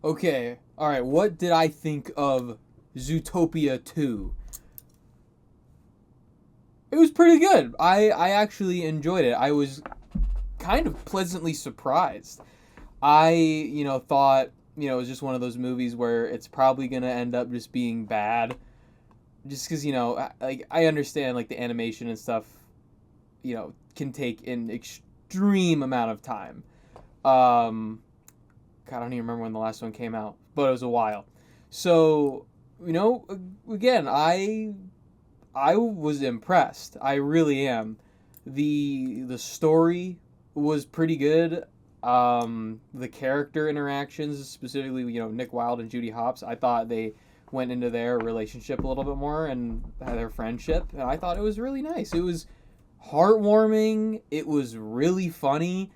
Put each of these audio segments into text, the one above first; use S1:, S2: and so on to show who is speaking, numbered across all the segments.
S1: Okay, alright, what did I think of Zootopia 2? It was pretty good. I actually enjoyed it. I was kind of pleasantly surprised. Thought, it was just one of those movies where it's probably going to end up just being bad. Just because, like, I understand, like, the animation and stuff, can take an extreme amount of time. Um, God, I don't even remember when the last one came out, but it was a while. So, you know, again, I was impressed. I really am. The story was pretty good. The character interactions, specifically, Nick Wilde and Judy Hopps, I thought they went into their relationship a little bit more and their friendship, and I thought it was really nice. It was heartwarming. It was really funny.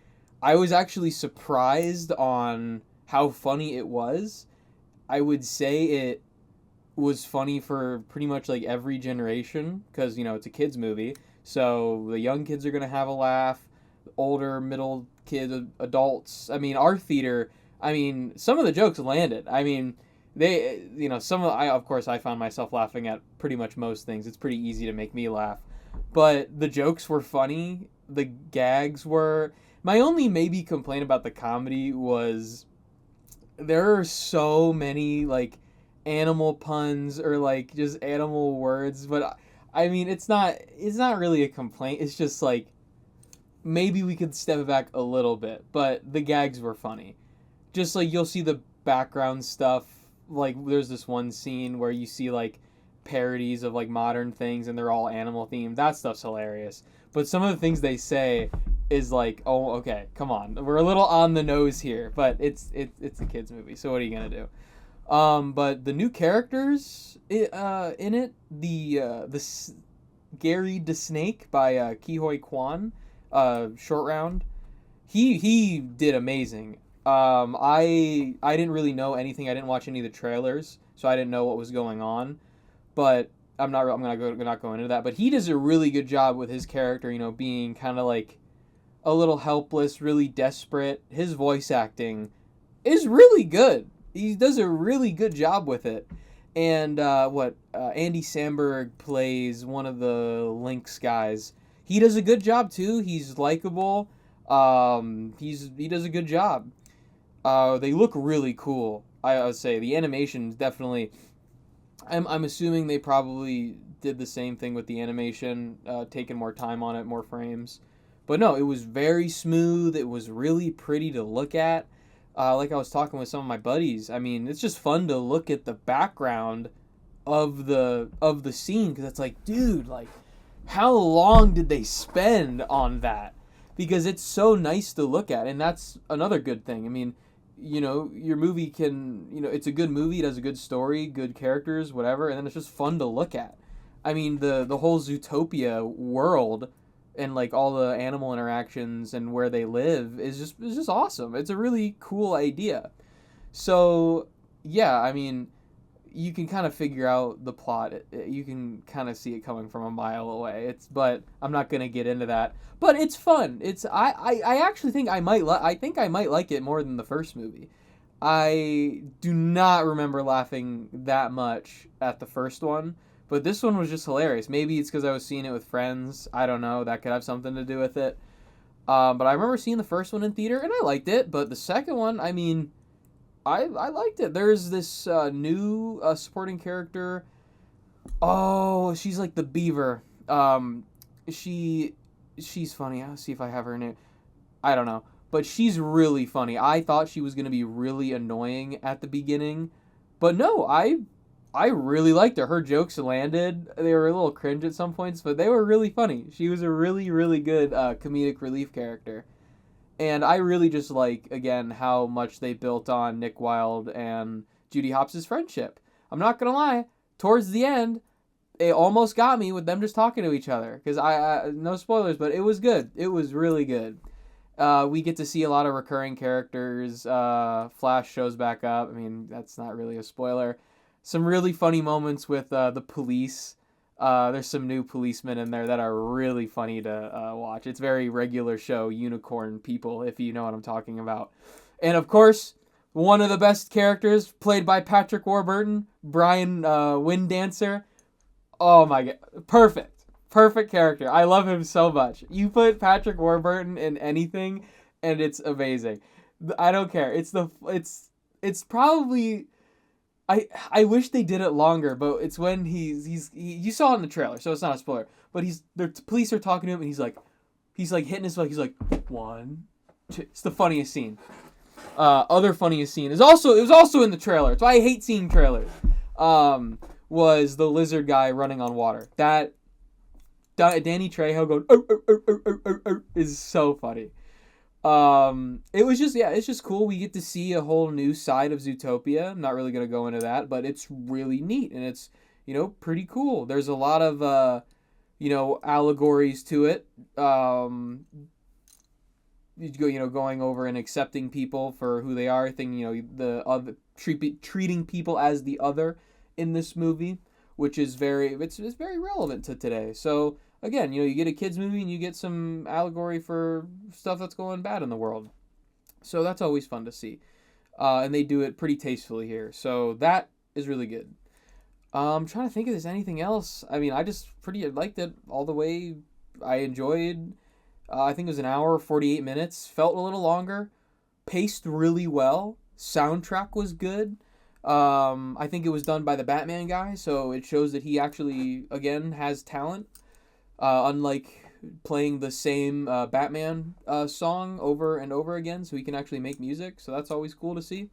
S1: I was actually surprised on how funny it was. I would say it was funny for pretty much like every generation because it's a kids movie, so the young kids are gonna have a laugh, older, middle kids, adults. I mean, our theater. I mean, some of the jokes landed. I mean, some of I of course I found myself laughing at pretty much most things. It's pretty easy to make me laugh, but the jokes were funny. The gags were. My only maybe complaint about the comedy was there are so many like animal puns or like just animal words, but I mean it's not really a complaint. It's just like maybe we could step it back a little bit, but the gags were funny. Just like you'll see the background stuff, like there's this one scene where you see like parodies of like modern things and they're all animal themed. That stuff's hilarious. But some of the things they say is like, oh, okay, come on, we're a little on the nose here, but it's a kids movie, so what are you gonna do? But the new characters in it, Gary the Snake by Kihoi Kwan, short round, he did amazing. I didn't really know anything. I didn't watch any of the trailers, so I didn't know what was going on. But I'm not going into that. But he does a really good job with his character. Being kind of like a little helpless, really desperate. His voice acting is really good. He does a really good job with it. And Andy Samberg plays one of the Lynx guys. He does a good job too. He's likable. He does a good job. They look really cool. I would say the animation is definitely. I'm assuming they probably did the same thing with the animation, taking more time on it, more frames. But no, it was very smooth. It was really pretty to look at. Like I was talking with some of my buddies. I mean, it's just fun to look at the background of the scene because it's like, dude, like, how long did they spend on that? Because it's so nice to look at, and that's another good thing. I mean, your movie can, it's a good movie. It has a good story, good characters, whatever, and then it's just fun to look at. I mean, the whole Zootopia world and like all the animal interactions and where they live is just awesome. It's a really cool idea. So yeah, I mean, you can kind of figure out the plot. You can kind of see it coming from a mile away. But I'm not gonna get into that. But it's fun. I actually think I might like it more than the first movie. I do not remember laughing that much at the first one, but this one was just hilarious. Maybe it's because I was seeing it with friends. I don't know. That could have something to do with it. But I remember seeing the first one in theater and I liked it. But the second one, I mean, I liked it. There's this new supporting character. Oh, she's like the beaver. She she's funny. I'll see if I have her name. I don't know, but she's really funny. I thought she was gonna be really annoying at the beginning, but no, I really liked her. Her jokes landed. They were a little cringe at some points, but they were really funny. She was a really really good comedic relief character. And I really just like, again, how much they built on Nick Wilde and Judy Hopps' friendship. I'm not going to lie, towards the end, it almost got me with them just talking to each other. Because no spoilers, but it was good. It was really good. We get to see a lot of recurring characters. Flash shows back up. I mean, that's not really a spoiler. Some really funny moments with the police. There's some new policemen in there that are really funny to watch. It's very regular show unicorn people, if you know what I'm talking about. And of course, One of the best characters, played by Patrick Warburton, Brian Windancer. Oh my god, perfect character. I love him so much. You put Patrick Warburton in anything, and it's amazing. I don't care. It's probably. I wish they did it longer, but it's when you saw it in the trailer, so it's not a spoiler. But the police are talking to him, and he's like hitting his foot. He's like, one, two. It's the funniest scene. Other funniest scene it was also in the trailer. That's why I hate seeing trailers. Was the lizard guy running on water? That Danny Trejo going is so funny. It's just cool. We get to see a whole new side of Zootopia. I'm not really gonna go into that, but it's really neat and it's pretty cool. There's a lot of allegories to it. Going over and accepting people for who they are. The other treating people as the other in this movie, which is very relevant to today. So again, you get a kids movie and you get some allegory for stuff that's going bad in the world. So that's always fun to see, and they do it pretty tastefully here. So that is really good. I'm trying to think if there's anything else. I mean, I just pretty liked it all the way. I enjoyed. I think it was an hour, 48 minutes. Felt a little longer. Paced really well. Soundtrack was good. I think it was done by the Batman guy, so it shows that he actually, again, has talent. Unlike playing the same Batman song over and over again, so he can actually make music. So that's always cool to see.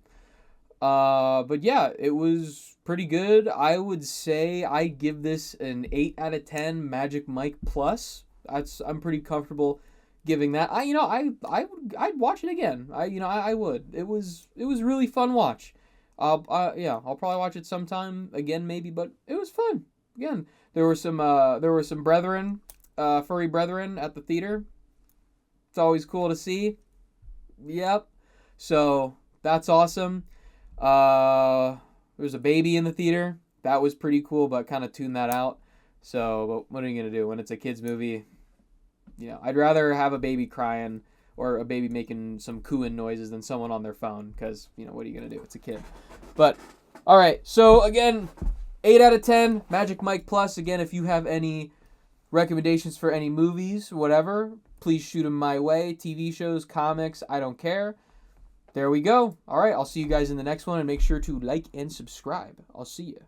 S1: But yeah, it was pretty good. I would say I give this an 8 out of 10 Magic Mike Plus. I'm pretty comfortable giving that. I'd watch it again. I would. It was really fun watch. I'll probably watch it sometime again maybe, but it was fun. Again, there were some brethren, furry brethren at the theater. It's always cool to see. Yep. So that's awesome. There was a baby in the theater. That was pretty cool, but kind of tuned that out. So, but what are you gonna do when it's a kids movie? I'd rather have a baby crying or a baby making some cooing noises than someone on their phone, because what are you gonna do? It's a kid. But all right. So again, 8 out of 10 Magic Mike Plus. Again, if you have any recommendations for any movies, whatever, please shoot them my way. TV shows, comics, I don't care. There we go. All right, I'll see you guys in the next one, and make sure to like and subscribe. I'll see you.